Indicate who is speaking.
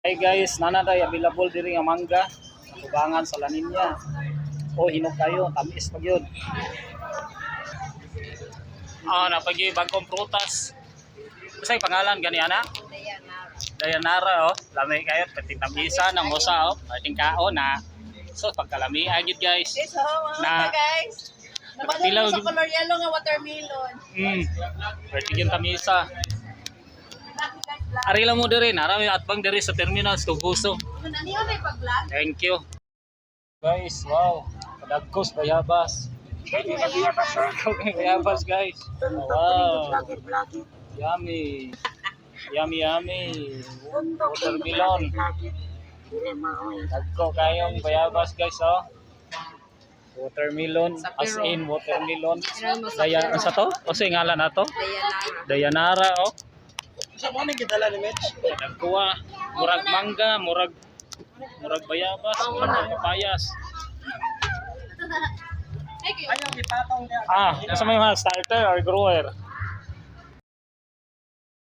Speaker 1: Hey guys, nanaday available diri nga mangga. Tubangan sa Laninya. O hinog kayo, tamis pag yun. Napagi bagong prutas. Kasi pangalan gani ana? Dayanara oh. Lami kayo pati tamisa ng usa oh. Ating kao na. So pagkalami agit guys.
Speaker 2: So, mga guys. Namadalo sa color yellow nga watermelon.
Speaker 1: Pati yung tamisa. Ari lang mo diri, narami atbang diri sa terminal sa Tubuso. Thank you. Guys, wow. Padagkos bayabas. Bayabas guys. Wow. Yummy. Yummy yummy. Watermelon. Dagko kayong bayabas guys oh. Watermelon, as in watermelon. Daya, sa to? O sa ngalan na to? Dayanara oh.
Speaker 3: Sa mo ning gidala ni Mitch.
Speaker 1: Nagkuha, murag mangga, murag bayabas, murag papayas.
Speaker 3: Ayaw gipatong niya.
Speaker 1: Asa may mga starter or grower?